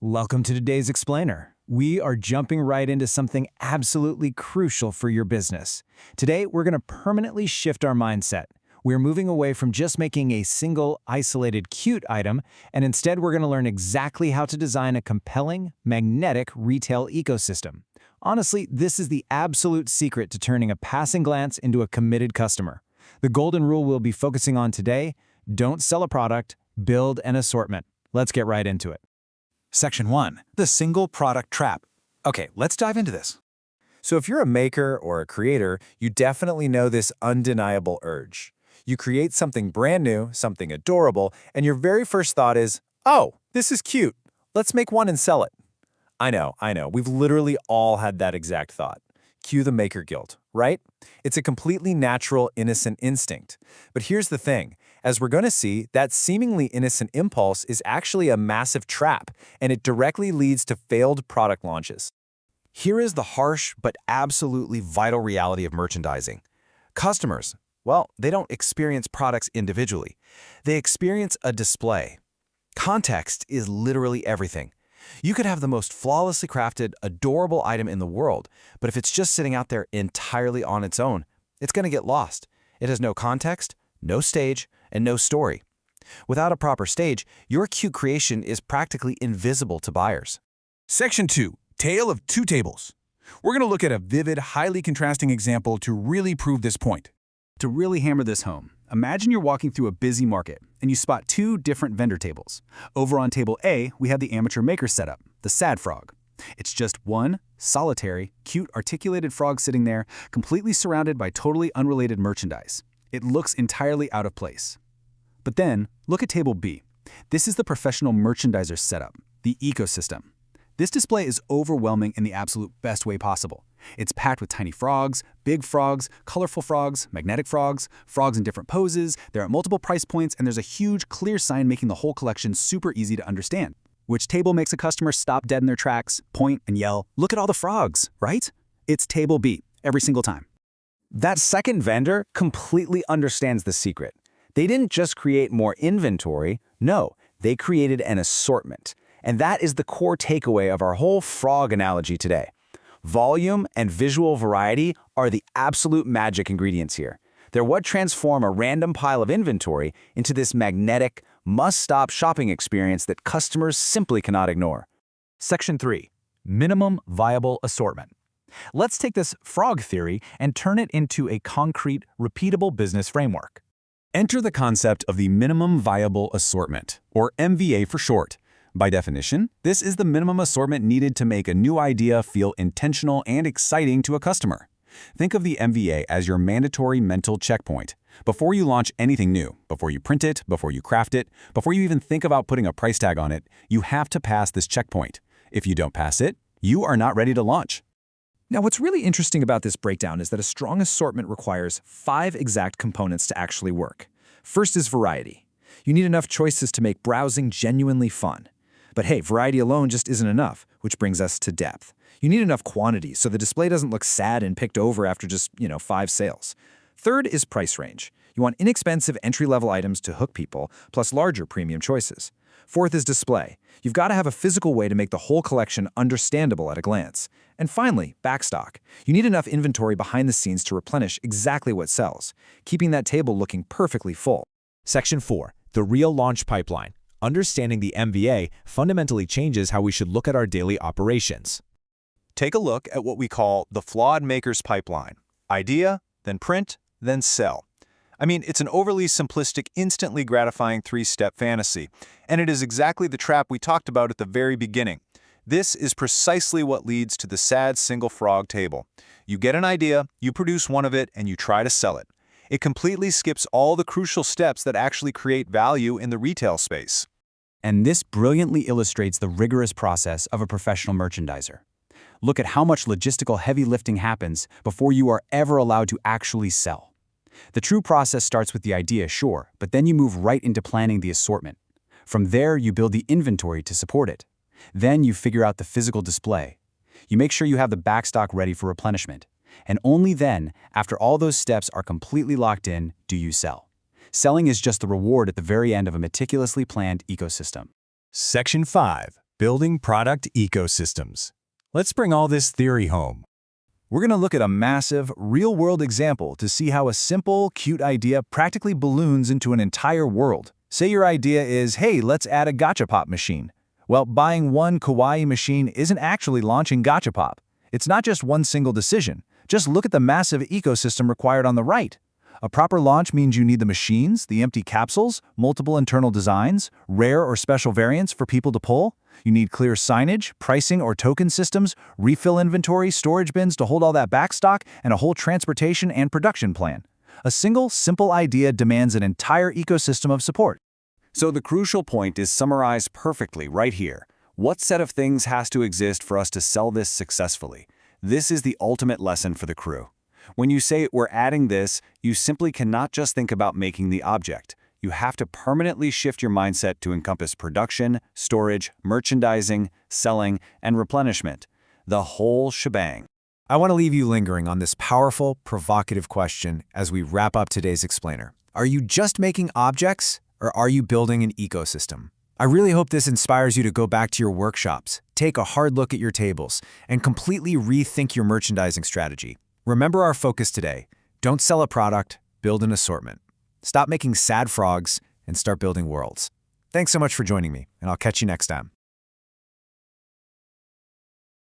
Welcome to today's Explainer. We are jumping right into something absolutely crucial for your business. Today, we're going to permanently shift our mindset. We're moving away from just making a single, isolated, cute item, and instead we're going to learn exactly how to design a compelling, magnetic retail ecosystem. Honestly, this is the absolute secret to turning a passing glance into a committed customer. The golden rule we'll be focusing on today: don't sell a product, build an assortment. Let's get right into it. Section 1. The Single Product Trap. Okay, let's dive into this. So if you're a maker or a creator, you definitely know this undeniable urge. You create something brand new, something adorable, and your very first thought is, oh, this is cute. Let's make one and sell it. I know. We've literally all had that exact thought. Cue the maker guilt, right? It's a completely natural, innocent instinct. But here's the thing. As we're going to see, that seemingly innocent impulse is actually a massive trap, and it directly leads to failed product launches. Here is the harsh but absolutely vital reality of merchandising. Customers, well, they don't experience products individually. They experience a display. Context is literally everything. You could have the most flawlessly crafted, adorable item in the world, but if it's just sitting out there entirely on its own, it's going to get lost. It has no context, no stage, and no story. Without a proper stage, your cute creation is practically invisible to buyers. Section 2. Tale of Two Tables. We're going to look at a vivid, highly contrasting example to really prove this point. To really hammer this home, imagine you're walking through a busy market and you spot two different vendor tables. Over on table A, we have the amateur maker setup, the sad frog. It's just one solitary, cute, articulated frog sitting there, completely surrounded by totally unrelated merchandise. It looks entirely out of place. But then, look at table B. This is the professional merchandiser setup, the ecosystem. This display is overwhelming in the absolute best way possible. It's packed with tiny frogs, big frogs, colorful frogs, magnetic frogs, frogs in different poses, they're at multiple price points, and there's a huge clear sign making the whole collection super easy to understand. Which table makes a customer stop dead in their tracks, point, and yell, "Look at all the frogs," right? It's table B, every single time. That second vendor completely understands the secret. They didn't just create more inventory, no, they created an assortment. And that is the core takeaway of our whole frog analogy today. Volume and visual variety are the absolute magic ingredients here. They're what transform a random pile of inventory into this magnetic, must-stop shopping experience that customers simply cannot ignore. Section 3. Minimum Viable Assortment. Let's take this frog theory and turn it into a concrete, repeatable business framework. Enter the concept of the Minimum Viable Assortment, or MVA for short. By definition, this is the minimum assortment needed to make a new idea feel intentional and exciting to a customer. Think of the MVA as your mandatory mental checkpoint. Before you launch anything new, before you print it, before you craft it, before you even think about putting a price tag on it, you have to pass this checkpoint. If you don't pass it, you are not ready to launch. Now, what's really interesting about this breakdown is that a strong assortment requires 5 exact components to actually work. First is variety. You need enough choices to make browsing genuinely fun. But hey, variety alone just isn't enough, which brings us to depth. You need enough quantity so the display doesn't look sad and picked over after just, 5 sales. Third is price range. You want inexpensive entry-level items to hook people, plus larger premium choices. Fourth is display. You've got to have a physical way to make the whole collection understandable at a glance. And finally, backstock. You need enough inventory behind the scenes to replenish exactly what sells, keeping that table looking perfectly full. Section 4. The Real Launch Pipeline. Understanding the MVA fundamentally changes how we should look at our daily operations. Take a look at what we call the flawed maker's pipeline. Idea, then print, then sell. I mean, it's an overly simplistic, instantly gratifying 3-step fantasy, and it is exactly the trap we talked about at the very beginning. This is precisely what leads to the sad single frog table. You get an idea, you produce one of it, and you try to sell it. It completely skips all the crucial steps that actually create value in the retail space. And this brilliantly illustrates the rigorous process of a professional merchandiser. Look at how much logistical heavy lifting happens before you are ever allowed to actually sell. The true process starts with the idea, sure, but then you move right into planning the assortment. From there, you build the inventory to support it. Then you figure out the physical display. You make sure you have the backstock ready for replenishment. And only then, after all those steps are completely locked in, do you sell. Selling is just the reward at the very end of a meticulously planned ecosystem. Section 5. Building product ecosystems. Let's bring all this theory home. We're going to look at a massive, real-world example to see how a simple, cute idea practically balloons into an entire world. Say your idea is, hey, let's add a gachapop machine. Well, buying one kawaii machine isn't actually launching gachapop. It's not just one single decision. Just look at the massive ecosystem required on the right. A proper launch means you need the machines, the empty capsules, multiple internal designs, rare or special variants for people to pull. You need clear signage, pricing or token systems, refill inventory, storage bins to hold all that backstock, and a whole transportation and production plan. A single, simple idea demands an entire ecosystem of support. So the crucial point is summarized perfectly right here. What set of things has to exist for us to sell this successfully? This is the ultimate lesson for the crew. When you say we're adding this, you simply cannot just think about making the object. You have to permanently shift your mindset to encompass production, storage, merchandising, selling, and replenishment. The whole shebang. I want to leave you lingering on this powerful, provocative question as we wrap up today's explainer. Are you just making objects, or are you building an ecosystem? I really hope this inspires you to go back to your workshops, take a hard look at your tables, and completely rethink your merchandising strategy. Remember our focus today. Don't sell a product, build an assortment. Stop making sad frogs and start building worlds. Thanks so much for joining me, and I'll catch you next time.